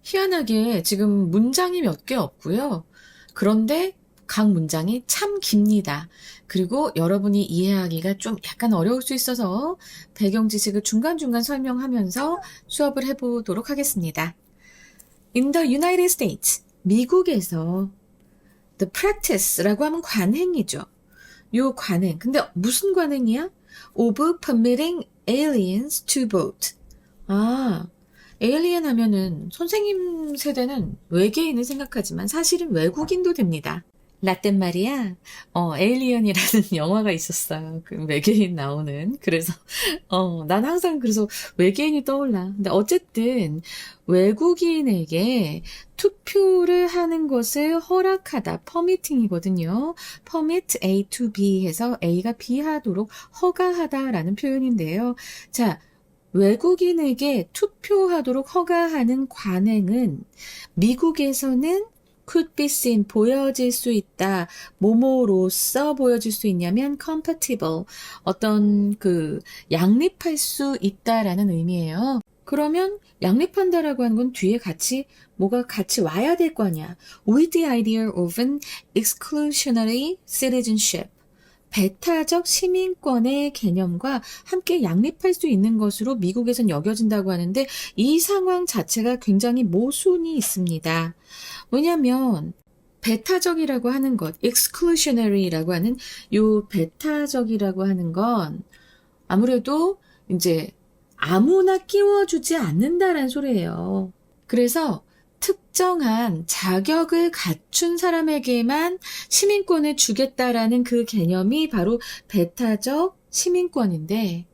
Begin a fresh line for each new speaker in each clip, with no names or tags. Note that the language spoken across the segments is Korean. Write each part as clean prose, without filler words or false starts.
희한하게 지금 문장이 몇 개 없고요. 그런데 각 문장이 참 깁니다. 그리고 여러분이 이해하기가 좀 약간 어려울 수 있어서 배경 지식을 중간중간 설명하면서 수업을 해보도록 하겠습니다. In the United States, 미국에서 the practice라고 하면 관행이죠. 요 관행. 근데 무슨 관행이야? Of permitting aliens to vote. 아, 에일리언 하면은 선생님 세대는 외계인을 생각하지만 사실은 외국인도 됩니다. 라떼 말이야. 에일리언이라는 영화가 있었어요. 그 외계인 나오는. 그래서, 난 항상 그래서 외계인이 떠올라. 근데 어쨌든 외국인에게 투표를 하는 것을 허락하다. permitting이거든요. permit A to B 해서 A가 B 하도록 허가하다라는 표현인데요. 자, 외국인에게 투표하도록 허가하는 관행은 미국에서는 could be seen, 보여질 수 있다. 뭐뭐로써 보여질 수 있냐면 compatible, 어떤 양립할 수 있다라는 의미예요. 그러면 양립한다라고 하는 건 뒤에 뭐가 같이 와야 될 거 아니야. With the idea of an exclusionary citizenship. 배타적 시민권의 개념과 함께 양립할 수 있는 것으로 미국에선 여겨진다고 하는데 이 상황 자체가 굉장히 모순이 있습니다. 왜냐하면 배타적이라고 하는 것, exclusionary라고 하는 요 배타적이라고 하는 건 아무래도 이제 아무나 끼워주지 않는다라는 소리예요. 그래서 특정한 자격을 갖춘 사람에게만 시민권을 주겠다라는 그 개념이 바로 배타적 시민권인데,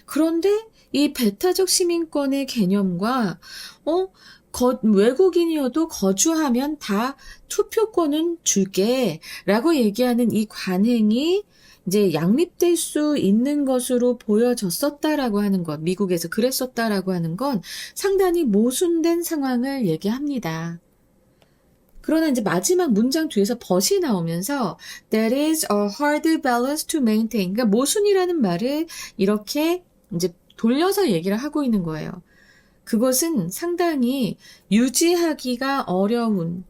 그런데 이 배타적 시민권의 개념과 외국인이어도 거주하면 다 투표권은 줄게 라고 얘기하는 이 관행이 이제 양립될 수 있는 것으로 보여졌었다라고 하는 것, 미국에서 그랬었다라고 하는 건 상당히 모순된 상황을 얘기합니다. 그러나 이제 마지막 문장 뒤에서 but이 나오면서 That is a hard balance to maintain. 그러니까 모순이라는 말을 이렇게 이제 돌려서 얘기를 하고 있는 거예요. 그것은 상당히 유지하기 어려운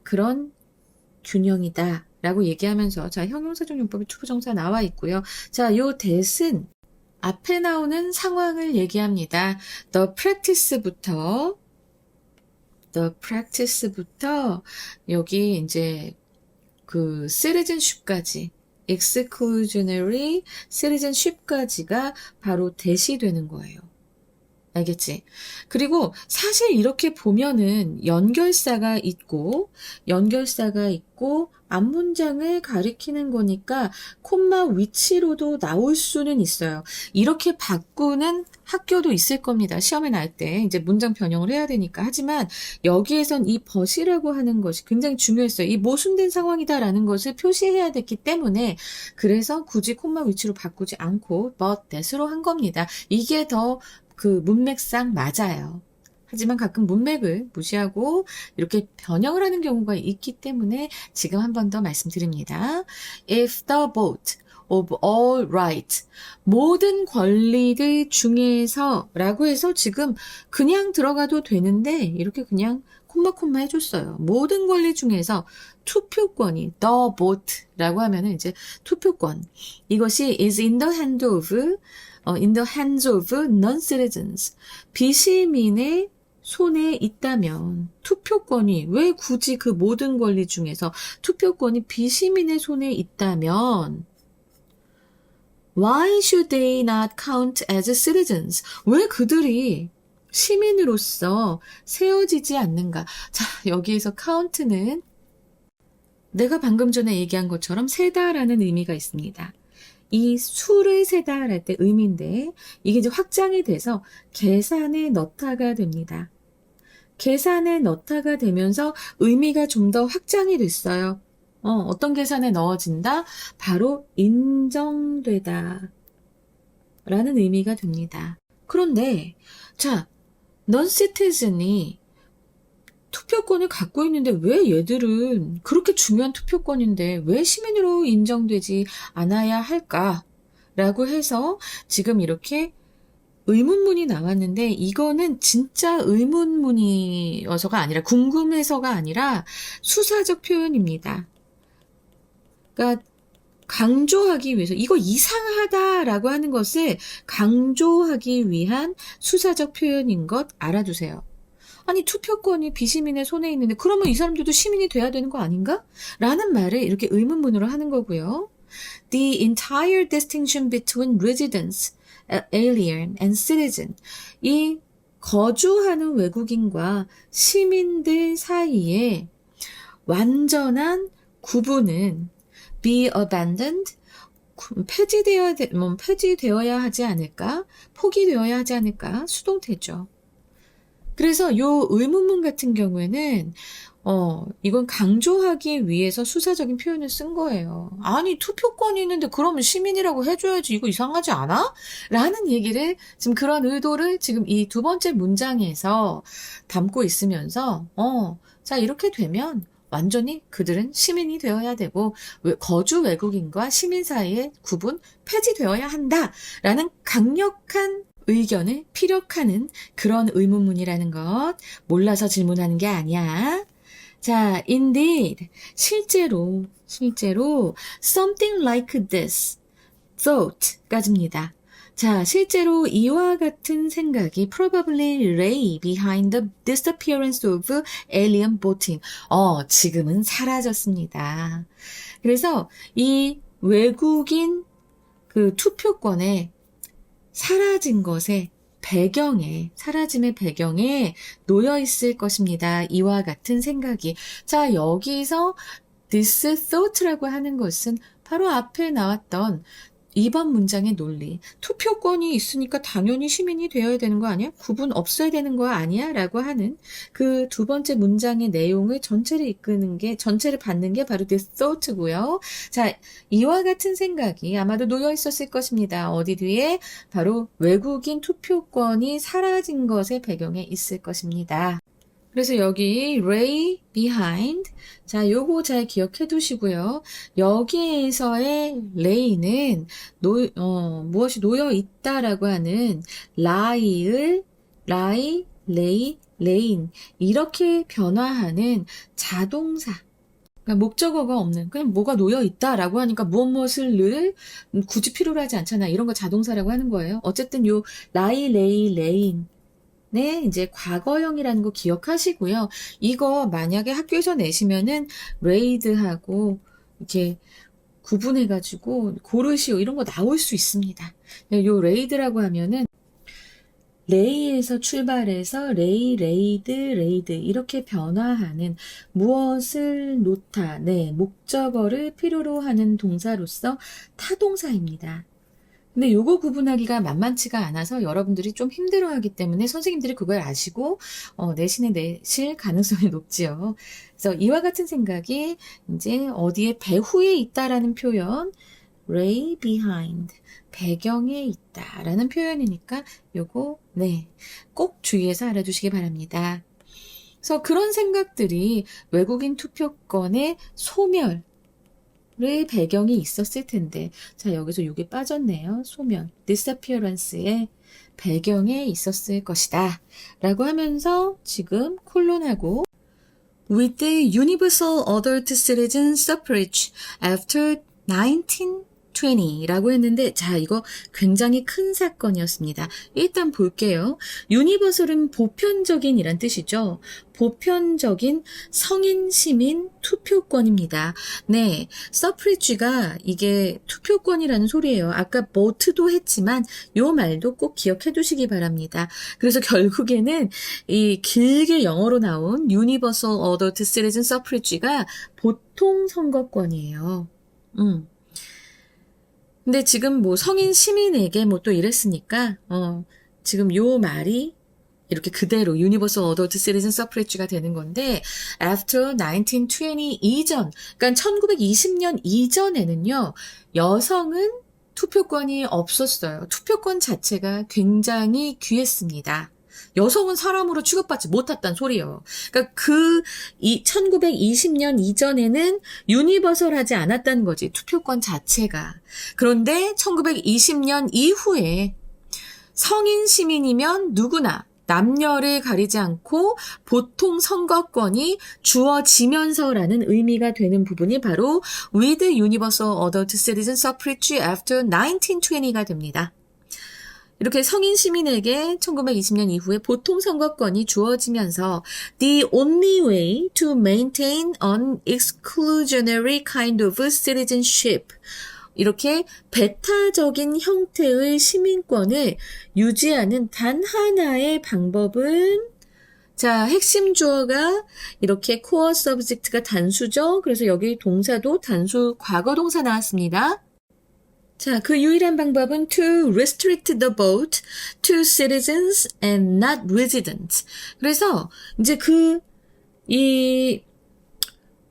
그런 균형이다. 라고 얘기하면서, 자, 형용사적 용법의 투부정사 나와 있고요. 자, 요 that은 앞에 나오는 상황을 얘기합니다. the practice부터 여기 이제 citizenship까지, exclusionary citizenship까지가 바로 that이 되는 거예요. 알겠지? 그리고 사실 이렇게 보면은 연결사가 있고 앞문장을 가리키는 거니까 콤마 위치로도 나올 수는 있어요. 이렇게 바꾸는 학교도 있을 겁니다. 시험에 날 때 이제 문장 변형을 해야 되니까. 하지만 여기에선 이 but이라고 하는 것이 굉장히 중요했어요. 이 모순된 상황이다라는 것을 표시해야 됐기 때문에 그래서 굳이 콤마 위치로 바꾸지 않고 but that으로 한 겁니다. 이게 더 문맥상 맞아요. 하지만 가끔 문맥을 무시하고 이렇게 변형을 하는 경우가 있기 때문에 지금 한 번 더 말씀드립니다. If the vote of all rights, 모든 권리들 중에서 라고 해서 지금 그냥 들어가도 되는데 이렇게 그냥 콤마 해줬어요. 모든 권리 중에서 투표권이 the vote라고 하면은 이제 투표권, 이것이 is in the hands of non-citizens. 비시민의 손에 있다면 투표권이 왜 굳이 그 모든 권리 중에서 투표권이 비시민의 손에 있다면 Why should they not count as citizens? 왜 그들이 시민으로서 세워지지 않는가? 자, 여기에서 count는 내가 방금 전에 얘기한 것처럼 세다라는 의미가 있습니다. 이 수를 세다 할 때 의미인데 이게 이제 확장이 돼서 계산에 넣다가 됩니다. 계산에 넣다가 되면서 의미가 좀 더 확장이 됐어요. 어떤 계산에 넣어진다? 바로 인정되다 라는 의미가 됩니다. 그런데 자, non-citizen이 투표권을 갖고 있는데 왜 얘들은 그렇게 중요한 투표권인데 왜 시민으로 인정되지 않아야 할까라고 해서 지금 이렇게 의문문이 나왔는데 이거는 진짜 의문문이어서가 아니라 궁금해서가 아니라 수사적 표현입니다. 그러니까 강조하기 위해서 이거 이상하다라고 하는 것을 강조하기 위한 수사적 표현인 것 알아두세요. 아니 투표권이 비시민의 손에 있는데 그러면 이 사람들도 시민이 돼야 되는 거 아닌가? 라는 말을 이렇게 의문문으로 하는 거고요. The entire distinction between residents, alien, and citizen. 이 거주하는 외국인과 시민들 사이에 완전한 구분은 be abandoned, 폐지되어야 하지 않을까? 포기되어야 하지 않을까? 수동태죠. 그래서 요 의문문 같은 경우에는 이건 강조하기 위해서 수사적인 표현을 쓴 거예요. 아니, 투표권이 있는데 그러면 시민이라고 해줘야지. 이거 이상하지 않아? 라는 얘기를, 지금 그런 의도를 지금 이 두 번째 문장에서 담고 있으면서, 자, 이렇게 되면 완전히 그들은 시민이 되어야 되고, 거주 외국인과 시민 사이의 구분 폐지되어야 한다. 라는 강력한 의견을 피력하는 그런 의문문이라는 것. 몰라서 질문하는 게 아니야. 자, indeed, 실제로 something like this, thought까지입니다. 자, 실제로 이와 같은 생각이 probably lay behind the disappearance of alien voting. 지금은 사라졌습니다. 그래서 이 외국인 그 투표권에 사라짐의 배경에 놓여 있을 것입니다. 이와 같은 생각이. 자, 여기서 this thought라고 하는 것은 바로 앞에 나왔던 2번 문장의 논리. 투표권이 있으니까 당연히 시민이 되어야 되는 거 아니야? 구분 없어야 되는 거 아니야? 라고 하는 그 두 번째 문장의 내용을 전체를 받는 게 바로 this thought고요. 자, 이와 같은 생각이 아마도 놓여 있었을 것입니다. 어디 뒤에? 바로 외국인 투표권이 사라진 것의 배경에 있을 것입니다. 그래서 여기 lay behind, 자, 요거 잘 기억해 두시고요. 여기에서의 lay는 무엇이 놓여 있다라고 하는 lay, lay, laying 이렇게 변화하는 자동사. 그러니까 목적어가 없는, 그냥 뭐가 놓여 있다라고 하니까 무엇을 굳이 필요로 하지 않잖아. 이런 거 자동사라고 하는 거예요. 어쨌든 요 lay, laying 네, 이제 과거형이라는 거 기억하시고요. 이거 만약에 학교에서 내시면은 레이드하고 이렇게 구분해가지고 고르시오 이런 거 나올 수 있습니다. 요 레이드라고 하면은 레이에서 출발해서 레이드 이렇게 변화하는 무엇을 놓다, 네, 목적어를 필요로 하는 동사로서 타동사입니다. 근데 요거 구분하기가 만만치가 않아서 여러분들이 좀 힘들어하기 때문에 선생님들이 그걸 아시고 내신에 내실 가능성이 높지요. 그래서 이와 같은 생각이 이제 어디에 배후에 있다라는 표현, lay behind, 배경에 있다라는 표현이니까 요거 네, 꼭 주의해서 알아두시기 바랍니다. 그래서 그런 생각들이 외국인 투표권의 소멸 의 배경이 있었을 텐데, 자, 여기서 이게 빠졌네요. 소멸, disappearance의 배경에 있었을 것이다 라고 하면서 지금 콜론하고 with the universal adult citizen suffrage after 1920 라고 했는데, 자, 이거 굉장히 큰 사건이었습니다. 일단 볼게요. 유니버설은 보편적인 이란 뜻이죠. 보편적인 성인 시민 투표권입니다. 네, suffrage가 이게 투표권이라는 소리예요. 아까 vote도 했지만 요 말도 꼭 기억해 두시기 바랍니다. 그래서 결국에는 이 길게 영어로 나온 Universal Adult Citizen Suffrage가 보통 선거권이에요. 근데 지금 뭐 성인 시민에게 뭐 또 이랬으니까 지금 요 말이 이렇게 그대로 Universal Adult Citizen Suffrage가 되는 건데 after 1920 이전, 그러니까 1920년 이전에는요. 여성은 투표권이 없었어요. 투표권 자체가 굉장히 귀했습니다. 여성은 사람으로 취급받지 못했단 소리예요. 그러니까 1920년 이전에는 유니버설하지 않았다는 거지, 투표권 자체가. 그런데 1920년 이후에 성인 시민이면 누구나 남녀를 가리지 않고 보통 선거권이 주어지면서라는 의미가 되는 부분이 바로 with universal adult citizen suffrage after 1920가 됩니다. 이렇게 성인 시민에게 1920년 이후에 보통 선거권이 주어지면서 the only way to maintain an exclusionary kind of citizenship 이렇게 배타적인 형태의 시민권을 유지하는 단 하나의 방법은 자, 핵심 주어가 이렇게 core subject가 단수죠. 그래서 여기 동사도 단수 과거 동사 나왔습니다. 자, 그 유일한 방법은 to restrict the vote to citizens and not residents. 그래서 이제 이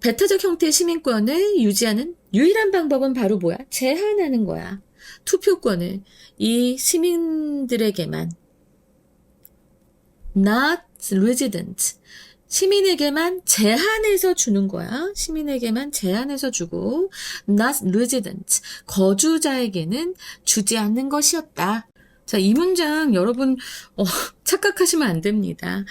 배타적 형태의 시민권을 유지하는 유일한 방법은 바로 뭐야? 제한하는 거야. 투표권을 이 시민들에게만 not resident 시민에게만 제한해서 주는 거야. 시민에게만 제한해서 주고 not resident 거주자에게는 주지 않는 것이었다. 자, 이 문장 여러분 착각하시면 안 됩니다.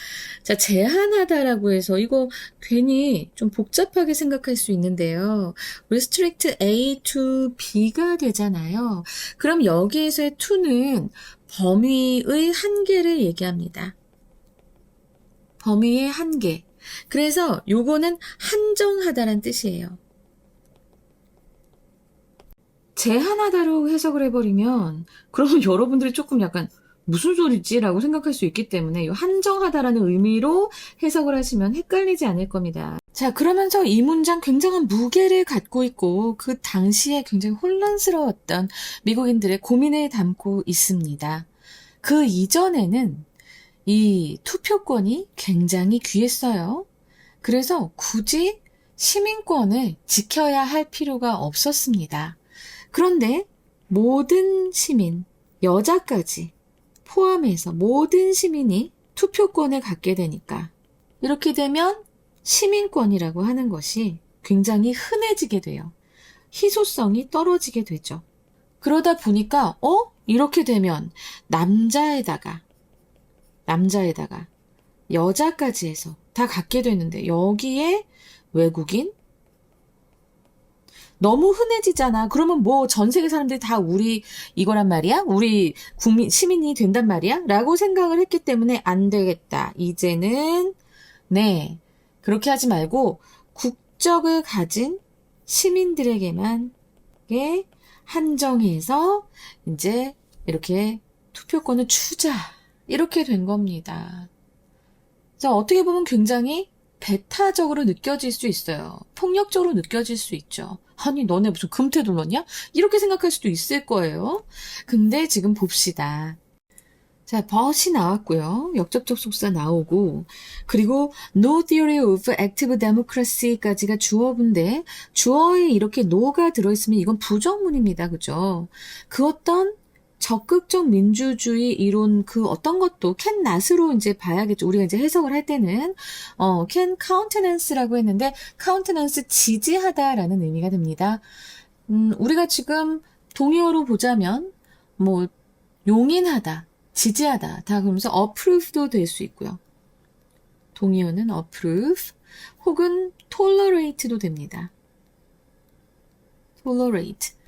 자, 제한하다라고 해서 이거 괜히 좀 복잡하게 생각할 수 있는데요. restrict A to B가 되잖아요. 그럼 여기에서의 to는 범위의 한계를 얘기합니다. 범위의 한계. 그래서 요거는 한정하다란 뜻이에요. 제한하다로 해석을 해버리면 그러면 여러분들이 조금 약간 무슨 소리지? 라고 생각할 수 있기 때문에 이 한정하다라는 의미로 해석을 하시면 헷갈리지 않을 겁니다. 자, 그러면서 이 문장 굉장한 무게를 갖고 있고 그 당시에 굉장히 혼란스러웠던 미국인들의 고민을 담고 있습니다. 그 이전에는 이 투표권이 굉장히 귀했어요. 그래서 굳이 시민권을 지켜야 할 필요가 없었습니다. 그런데 모든 시민, 여자까지 포함해서 모든 시민이 투표권을 갖게 되니까 이렇게 되면 시민권이라고 하는 것이 굉장히 흔해지게 돼요. 희소성이 떨어지게 되죠. 그러다 보니까 이렇게 되면 남자에다가 여자까지 해서 다 갖게 되는데 여기에 외국인? 너무 흔해지잖아. 그러면 뭐 전 세계 사람들이 다 우리 이거란 말이야? 우리 시민이 된단 말이야? 라고 생각을 했기 때문에 안 되겠다. 이제는 그렇게 하지 말고 국적을 가진 시민들에게만 한정해서 이제 이렇게 투표권을 주자. 이렇게 된 겁니다. 자, 어떻게 보면 굉장히 배타적으로 느껴질 수 있어요. 폭력적으로 느껴질 수 있죠. 아니, 너네 무슨 금태도 넣냐? 이렇게 생각할 수도 있을 거예요. 근데 지금 봅시다. 자, but이 나왔고요. 역접속 속사 나오고, 그리고 no theory of active democracy까지가 주어인데, 주어에 이렇게 no가 들어있으면 이건 부정문입니다. 그죠? 그 어떤 적극적 민주주의 이론 그 어떤 것도 can not으로 이제 봐야겠죠. 우리가 이제 해석을 할 때는 can countenance라고 했는데 countenance 지지하다라는 의미가 됩니다. 우리가 지금 동의어로 보자면 뭐 용인하다, 지지하다 다 그러면서 approve도 될 수 있고요. 동의어는 approve 혹은 tolerate도 됩니다. tolerate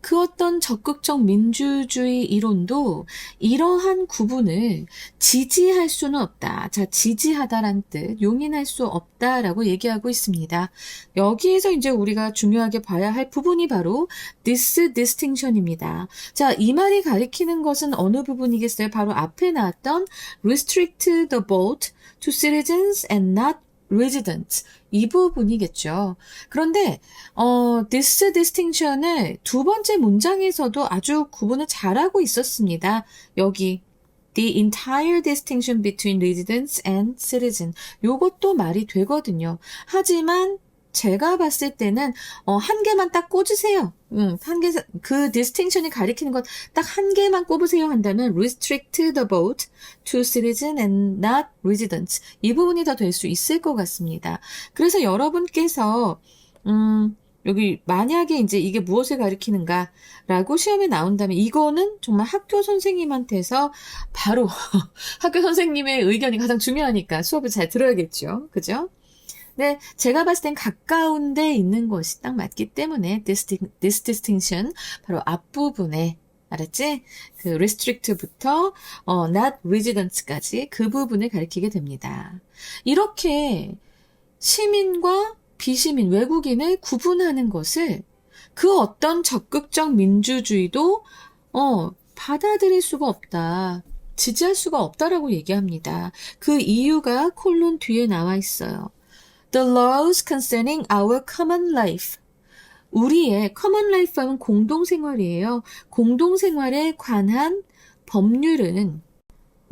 그 어떤 적극적 민주주의 이론도 이러한 구분을 지지할 수는 없다. 자, 지지하다란 뜻, 용인할 수 없다라고 얘기하고 있습니다. 여기에서 이제 우리가 중요하게 봐야 할 부분이 바로 this distinction입니다. 자, 이 말이 가리키는 것은 어느 부분이겠어요? 바로 앞에 나왔던 restrict the vote to citizens and not residents. 이 부분이겠죠. 그런데 this distinction을 두 번째 문장에서도 아주 구분을 잘하고 있었습니다. 여기 the entire distinction between residents and citizen. 요것도 말이 되거든요. 하지만 제가 봤을 때는 한 개만 딱 꽂으세요. 그 distinction이 가리키는 것 딱 한 개만 꼽으세요 한다면 restrict the vote to citizen and not residents. 이 부분이 더 될 수 있을 것 같습니다. 그래서 여러분께서 여기 만약에 이제 이게 무엇을 가리키는가라고 시험에 나온다면 이거는 정말 학교 선생님한테서 바로 학교 선생님의 의견이 가장 중요하니까 수업을 잘 들어야겠죠. 그죠? 네, 제가 봤을 땐 가까운 데 있는 것이 딱 맞기 때문에 this distinction 바로 앞부분에 알았지? 그 restrict부터 not resident까지 그 부분을 가리키게 됩니다. 이렇게 시민과 비시민, 외국인을 구분하는 것을 그 어떤 적극적 민주주의도 받아들일 수가 없다. 지지할 수가 없다라고 얘기합니다. 그 이유가 콜론 뒤에 나와 있어요. The laws concerning our common life. 우리의 common life 하면 공동생활이에요. 공동생활에 관한 법률은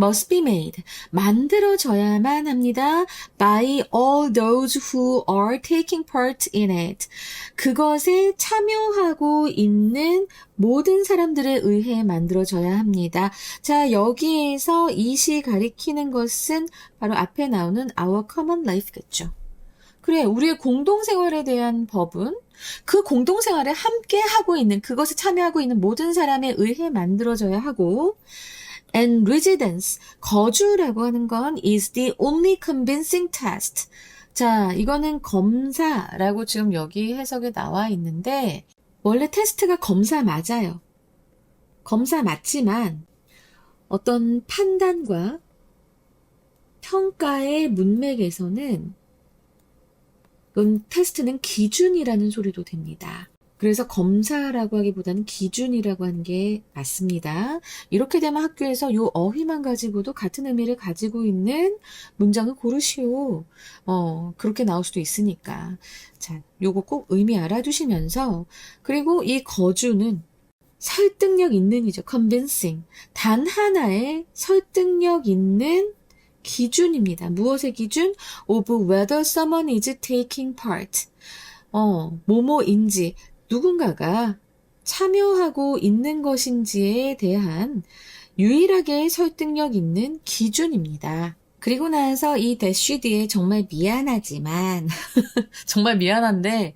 must be made. 만들어져야만 합니다. By all those who are taking part in it. 그것에 참여하고 있는 모든 사람들에 의해 만들어져야 합니다. 자, 여기에서 이 시 가리키는 것은 바로 앞에 나오는 our common life겠죠. 그래, 우리의 공동생활에 대한 법은 그 공동생활에 함께 하고 있는, 그것에 참여하고 있는 모든 사람에 의해 만들어져야 하고, and residence, 거주라고 하는 건 is the only convincing test. 자, 이거는 검사라고 지금 여기 해석에 나와 있는데, 원래 테스트가 검사 맞아요. 검사 맞지만, 어떤 판단과 평가의 문맥에서는 이건 테스트는 기준이라는 소리도 됩니다. 그래서 검사라고 하기보다는 기준이라고 하는 게 맞습니다. 이렇게 되면 학교에서 이 어휘만 가지고도 같은 의미를 가지고 있는 문장을 고르시오. 그렇게 나올 수도 있으니까. 자, 요거 꼭 의미 알아두시면서, 그리고 이 거주는 설득력 있는이죠. convincing. 단 하나의 설득력 있는 기준입니다. 무엇의 기준? of whether someone is taking part. 뭐뭐인지, 누군가가 참여하고 있는 것인지에 대한 유일하게 설득력 있는 기준입니다. 그리고 나서 이 대쉬 뒤에 정말 미안하지만, 정말 미안한데,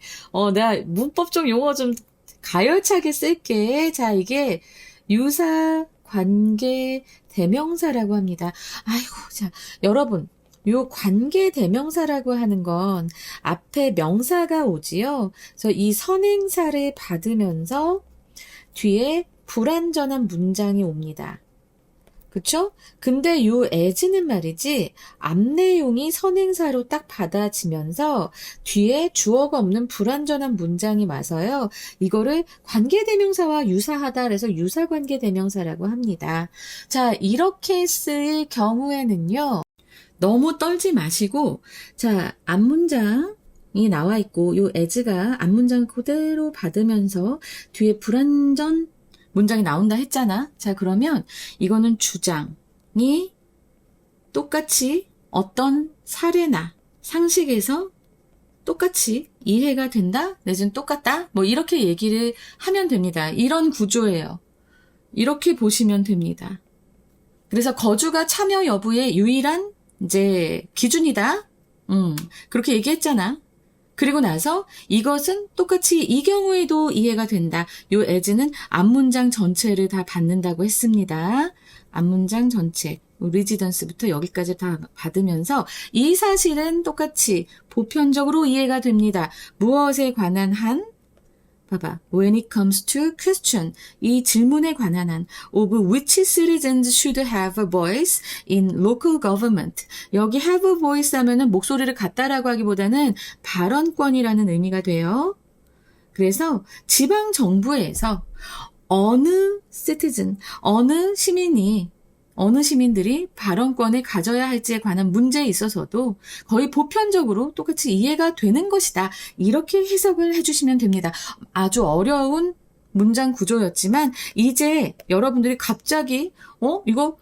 내가 문법적 용어 좀 가열차게 쓸게. 자, 이게 유사 관계 대명사라고 합니다. 아이고, 자, 여러분, 요 관계 대명사라고 하는 건 앞에 명사가 오지요. 그래서 이 선행사를 받으면서 뒤에 불완전한 문장이 옵니다. 그쵸? 근데 요 as는 말이지, 앞 내용이 선행사로 딱 받아지면서 뒤에 주어가 없는 불완전한 문장이 와서요. 이거를 관계대명사와 유사하다 그래서 유사관계대명사라고 합니다. 자, 이렇게 쓸 경우에는요. 너무 떨지 마시고, 자, 앞문장이 나와 있고, 요 as가 앞문장 그대로 받으면서 뒤에 불완전 문장이 나온다 했잖아. 자, 그러면 이거는 주장이 똑같이 어떤 사례나 상식에서 똑같이 이해가 된다? 내지는 똑같다? 뭐 이렇게 얘기를 하면 됩니다. 이런 구조예요. 이렇게 보시면 됩니다. 그래서 거주가 참여 여부의 유일한 이제 기준이다. 그렇게 얘기했잖아. 그리고 나서 이것은 똑같이 이 경우에도 이해가 된다. 요 as는 앞문장 전체를 다 받는다고 했습니다. 앞문장 전체, 리지던스부터 여기까지 다 받으면서 이 사실은 똑같이 보편적으로 이해가 됩니다. 무엇에 관한 한? 봐봐. When it comes to question, 이 질문에 관한 한 of which citizens should have a voice in local government. 여기 have a voice 하면은 목소리를 갖다라고 하기보다는 발언권이라는 의미가 돼요. 그래서 지방 정부에서 어느 citizen, 어느 시민들이 발언권을 가져야 할지에 관한 문제에 있어서도 거의 보편적으로 똑같이 이해가 되는 것이다. 이렇게 해석을 해주시면 됩니다. 아주 어려운 문장 구조였지만 이제 여러분들이 갑자기 이거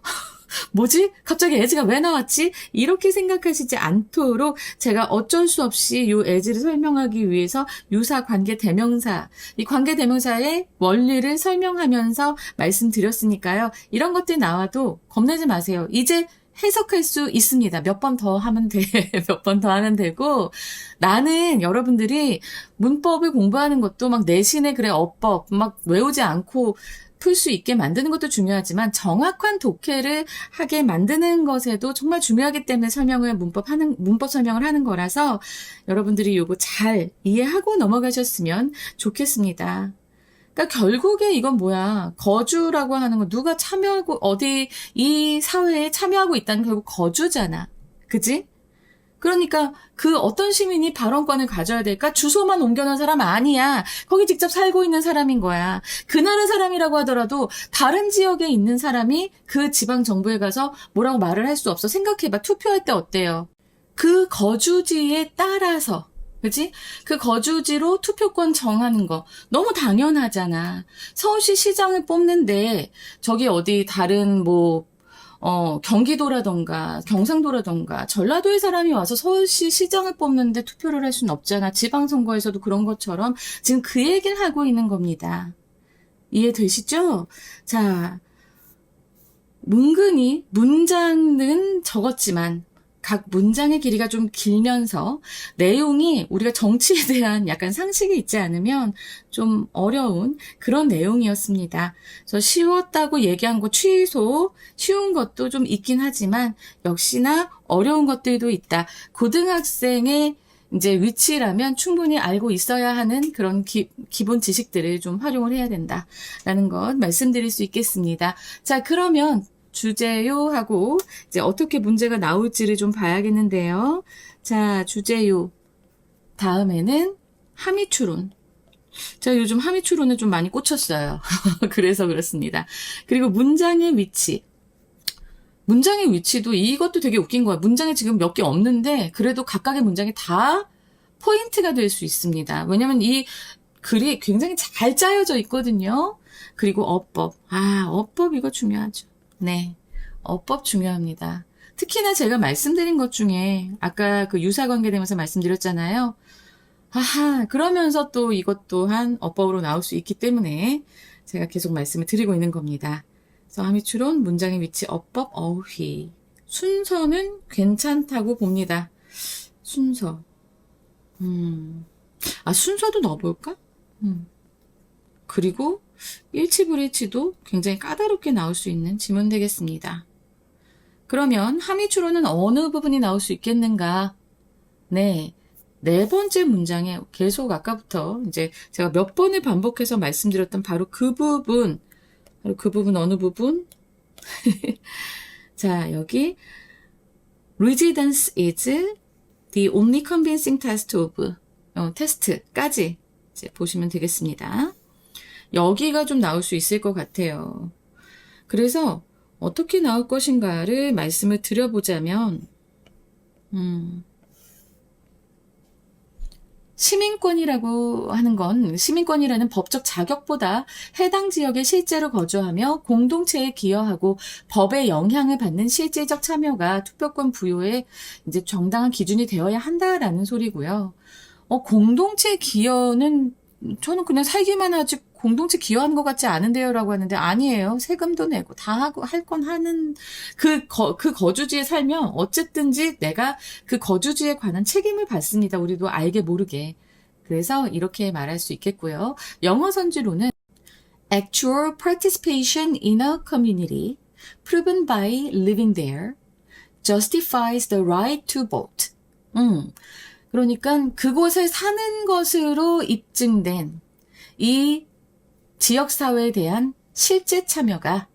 뭐지? 갑자기 as가 왜 나왔지? 이렇게 생각하시지 않도록 제가 어쩔 수 없이 이 as를 설명하기 위해서 유사 관계 대명사, 이 관계 대명사의 원리를 설명하면서 말씀드렸으니까요. 이런 것들 나와도 겁내지 마세요. 이제 해석할 수 있습니다. 몇 번 더 하면 몇 번 더 하면 되고, 나는 여러분들이 문법을 공부하는 것도 막 내신에 그래, 어법, 막 외우지 않고 풀 수 있게 만드는 것도 중요하지만 정확한 독해를 하게 만드는 것에도 정말 중요하기 때문에 문법 설명을 하는 거라서 여러분들이 요거 잘 이해하고 넘어가셨으면 좋겠습니다. 그러니까 결국에 이건 뭐야? 거주라고 하는 거 누가 참여하고 어디 이 사회에 참여하고 있다는 결국 거주잖아. 그지? 그러니까 그 어떤 시민이 발언권을 가져야 될까? 주소만 옮겨놓은 사람 아니야. 거기 직접 살고 있는 사람인 거야. 그 나라 사람이라고 하더라도 다른 지역에 있는 사람이 그 지방 정부에 가서 뭐라고 말을 할 수 없어. 생각해봐. 투표할 때 어때요? 그 거주지에 따라서 그치? 그 거주지로 투표권 정하는 거 너무 당연하잖아. 서울시 시장을 뽑는데 저기 어디 다른 경기도라던가 경상도라던가 전라도의 사람이 와서 서울시 시장을 뽑는데 투표를 할 수는 없잖아. 지방선거에서도 그런 것처럼 지금 그 얘기를 하고 있는 겁니다. 이해되시죠? 자, 은근히 문장은 적었지만 각 문장의 길이가 좀 길면서 내용이 우리가 정치에 대한 약간 상식이 있지 않으면 좀 어려운 그런 내용이었습니다. 그래서 쉬웠다고 얘기한 거 취소, 쉬운 것도 좀 있긴 하지만 역시나 어려운 것들도 있다. 고등학생의 이제 위치라면 충분히 알고 있어야 하는 그런 기본 지식들을 좀 활용을 해야 된다라는 것 말씀드릴 수 있겠습니다. 자, 그러면 주제요 하고 이제 어떻게 문제가 나올지를 좀 봐야겠는데요. 자, 주제요. 다음에는 함의추론. 제가 요즘 함의추론에 좀 많이 꽂혔어요. 그래서 그렇습니다. 그리고 문장의 위치. 문장의 위치도 이것도 되게 웃긴 거야. 문장에 지금 몇 개 없는데 그래도 각각의 문장이 다 포인트가 될 수 있습니다. 왜냐면 이 글이 굉장히 잘 짜여져 있거든요. 그리고 어법. 어법 이거 중요하죠. 네. 어법 중요합니다. 특히나 제가 말씀드린 것 중에 아까 그 유사관계 되면서 말씀드렸잖아요. 그러면서 또 이것 또한 어법으로 나올 수 있기 때문에 제가 계속 말씀을 드리고 있는 겁니다. 그래서 함의추론, 문장의 위치, 어법, 어휘. 순서는 괜찮다고 봅니다. 순서. 순서도 넣어볼까? 그리고 일치불일치도 굉장히 까다롭게 나올 수 있는 지문 되겠습니다. 그러면 함의추론은 어느 부분이 나올 수 있겠는가? 네. 네 번째 문장에 계속 아까부터 이제 제가 몇 번을 반복해서 말씀드렸던 바로 그 부분 어느 부분? 자, 여기 residence is the only convincing test of 테스트까지 이제 보시면 되겠습니다. 여기가 좀 나올 수 있을 것 같아요. 그래서 어떻게 나올 것인가를 말씀을 드려보자면 시민권이라고 하는 건 시민권이라는 법적 자격보다 해당 지역에 실제로 거주하며 공동체에 기여하고 법의 영향을 받는 실질적 참여가 투표권 부여에 이제 정당한 기준이 되어야 한다라는 소리고요. 공동체 기여는 저는 그냥 살기만 하지 공동체 기여하는 것 같지 않은데요라고 하는데 아니에요. 세금도 내고 다 하고 할 건 하는 그 거주지에 살면 어쨌든지 내가 그 거주지에 관한 책임을 받습니다. 우리도 알게 모르게. 그래서 이렇게 말할 수 있겠고요. 영어 선지로는 actual participation in a community proven by living there justifies the right to vote. 그러니까 그곳에 사는 것으로 입증된 이 지역사회에 대한 실제 참여가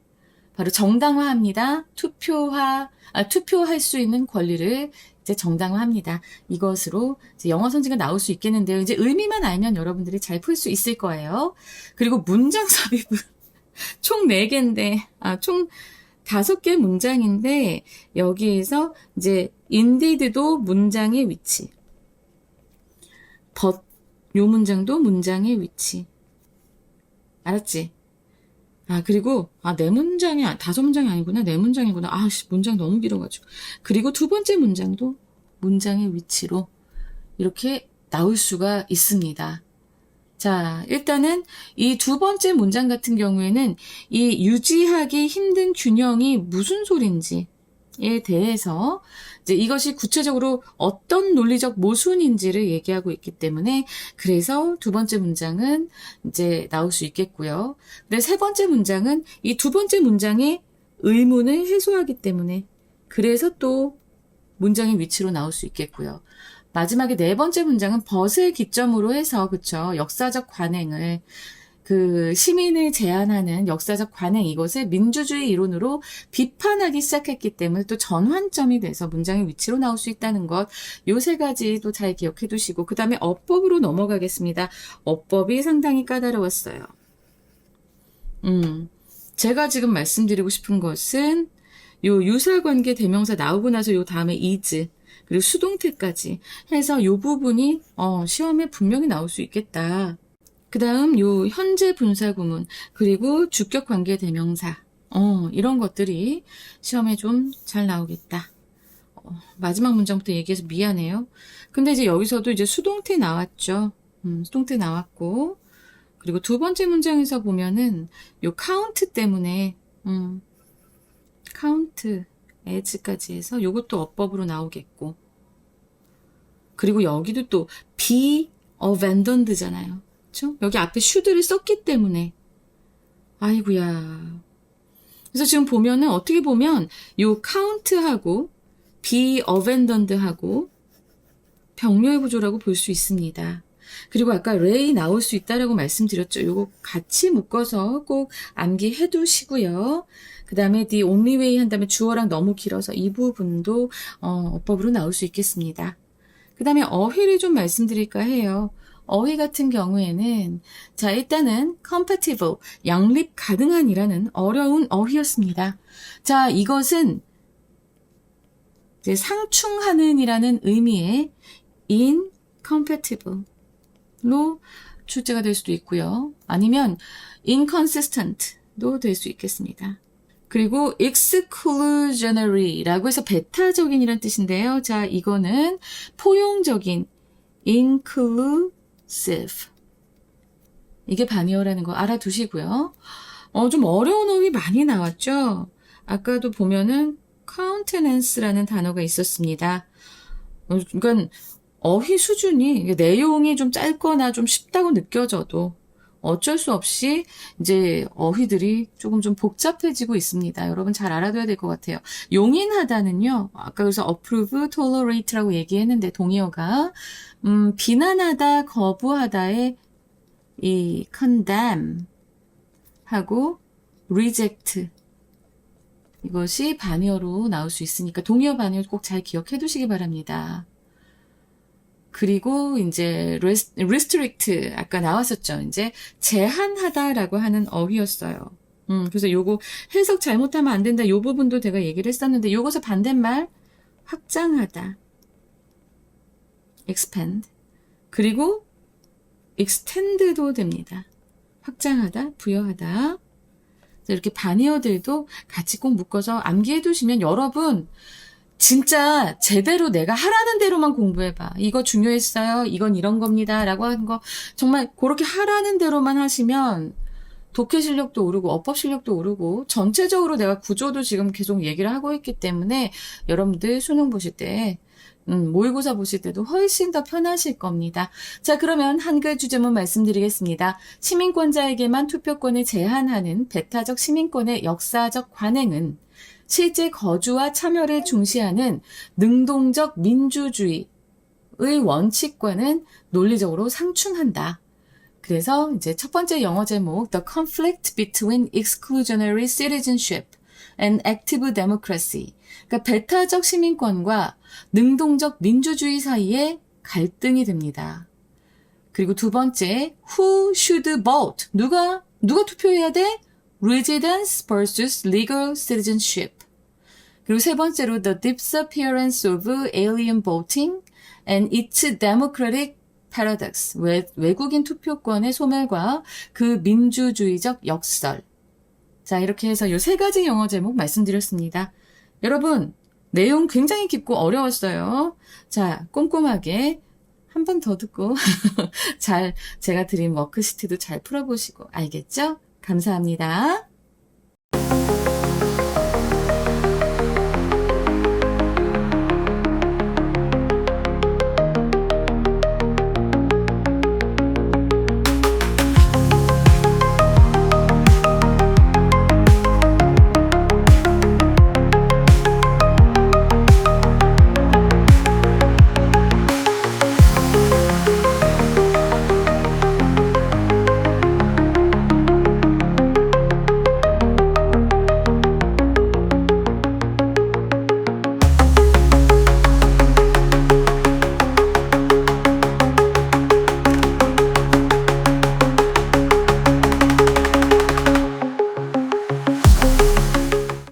바로 정당화합니다. 투표할 수 있는 권리를 이제 정당화합니다. 이것으로 이제 영어 선지가 나올 수 있겠는데요. 이제 의미만 알면 여러분들이 잘 풀 수 있을 거예요. 그리고 문장 삽입은 총 4개인데, 총 5개 문장인데, 여기에서 이제 indeed도 문장의 위치. but 요 문장도 문장의 위치. 알았지? 그리고, 네 문장이, 5문장이 아니구나. 4문장이구나. 문장 너무 길어가지고. 그리고 두 번째 문장도 문장의 위치로 이렇게 나올 수가 있습니다. 자, 일단은 이 두 번째 문장 같은 경우에는 이 유지하기 힘든 균형이 무슨 소린지. 대해서 이제 이것이 구체적으로 어떤 논리적 모순인지를 얘기하고 있기 때문에 그래서 두 번째 문장은 이제 나올 수 있겠고요. 근데 세 번째 문장은 이 두 번째 문장의 의문을 해소하기 때문에 그래서 또 문장의 위치로 나올 수 있겠고요. 마지막에 네 번째 문장은 벗을 기점으로 해서 그쵸 역사적 관행을 그 시민을 제한하는 역사적 관행 이것을 민주주의 이론으로 비판하기 시작했기 때문에 또 전환점이 돼서 문장의 위치로 나올 수 있다는 것, 요 세 가지도 잘 기억해 두시고 그 다음에 어법으로 넘어가겠습니다. 어법이 상당히 까다로웠어요. 제가 지금 말씀드리고 싶은 것은 요 유사관계 대명사 나오고 나서 요 다음에 is 그리고 수동태까지 해서 요 부분이 시험에 분명히 나올 수 있겠다. 그 다음 요 현재 분사구문 그리고 주격관계 대명사 이런 것들이 시험에 좀 잘 나오겠다. 마지막 문장부터 얘기해서 미안해요. 근데 이제 여기서도 이제 수동태 나왔죠. 수동태 나왔고 그리고 두 번째 문장에서 보면은 요 카운트 때문에 카운트 as까지 해서 요것도 어법으로 나오겠고 그리고 여기도 또 be abandoned잖아요. 그렇죠? 여기 앞에 should를 썼기 때문에 아이고야. 그래서 지금 보면은 어떻게 보면 요 count하고 be abandoned하고 병렬 구조라고 볼 수 있습니다. 그리고 아까 ray 나올 수 있다라고 말씀드렸죠. 요거 같이 묶어서 꼭 암기해 두시고요. 그 다음에 the only way 한 다음에 주어랑 너무 길어서 이 부분도 어법으로 나올 수 있겠습니다. 그 다음에 어휘를 좀 말씀드릴까 해요. 어휘 같은 경우에는 자 일단은 compatible, 양립 가능한이라는 어려운 어휘였습니다. 자 이것은 이제 상충하는이라는 의미의 incompatible로 출제가 될 수도 있고요. 아니면 inconsistent도 될 수 있겠습니다. 그리고 exclusionary라고 해서 배타적인이라는 뜻인데요. 자 이거는 포용적인 inclusive 이게 반의어라는 거 알아두시고요. 좀 어려운 어휘 많이 나왔죠. 아까도 보면은 countenance라는 단어가 있었습니다. 그러니까 어휘 수준이 내용이 좀 짧거나 좀 쉽다고 느껴져도 어쩔 수 없이 이제 어휘들이 조금 좀 복잡해지고 있습니다. 여러분 잘 알아둬야 될 것 같아요. 용인하다는요. 아까 그래서 approve, tolerate라고 얘기했는데 동의어가 비난하다, 거부하다의 이 condemn 하고 reject 이것이 반의어로 나올 수 있으니까 동의어 반의어 꼭 잘 기억해 두시기 바랍니다. 그리고 이제 restrict 아까 나왔었죠. 이제 제한하다라고 하는 어휘였어요. 그래서 요거 해석 잘못하면 안 된다. 요 부분도 제가 얘기를 했었는데 요것의 반대말 확장하다. expand. 그리고 extend도 됩니다. 확장하다, 부여하다. 이렇게 반의어들도 같이 꼭 묶어서 암기해 두시면 여러분 진짜 제대로 내가 하라는 대로만 공부해봐. 이거 중요했어요. 이건 이런 겁니다. 라고 하는 거 정말 그렇게 하라는 대로만 하시면 독해 실력도 오르고 어법 실력도 오르고 전체적으로 내가 구조도 지금 계속 얘기를 하고 있기 때문에 여러분들 수능 보실 때 모의고사 보실 때도 훨씬 더 편하실 겁니다. 자, 그러면 한글 주제문 말씀드리겠습니다. 시민권자에게만 투표권을 제한하는 배타적 시민권의 역사적 관행은 실제 거주와 참여를 중시하는 능동적 민주주의의 원칙과는 논리적으로 상충한다. 그래서 이제 첫 번째 영어 제목 The conflict between exclusionary citizenship and active democracy. 그러니까 배타적 시민권과 능동적 민주주의 사이에 갈등이 됩니다. 그리고 두 번째 Who should vote? 누가 투표해야 돼? Residence versus legal citizenship. 그리고 세 번째로 The disappearance of alien voting and its democratic paradox. 외국인 투표권의 소멸과 그 민주주의적 역설. 자, 이렇게 해서 이 세 가지 영어 제목 말씀드렸습니다. 여러분, 내용 굉장히 깊고 어려웠어요. 자, 꼼꼼하게 한 번 더 듣고 제가 드린 워크시트도 잘 풀어보시고 알겠죠? 감사합니다.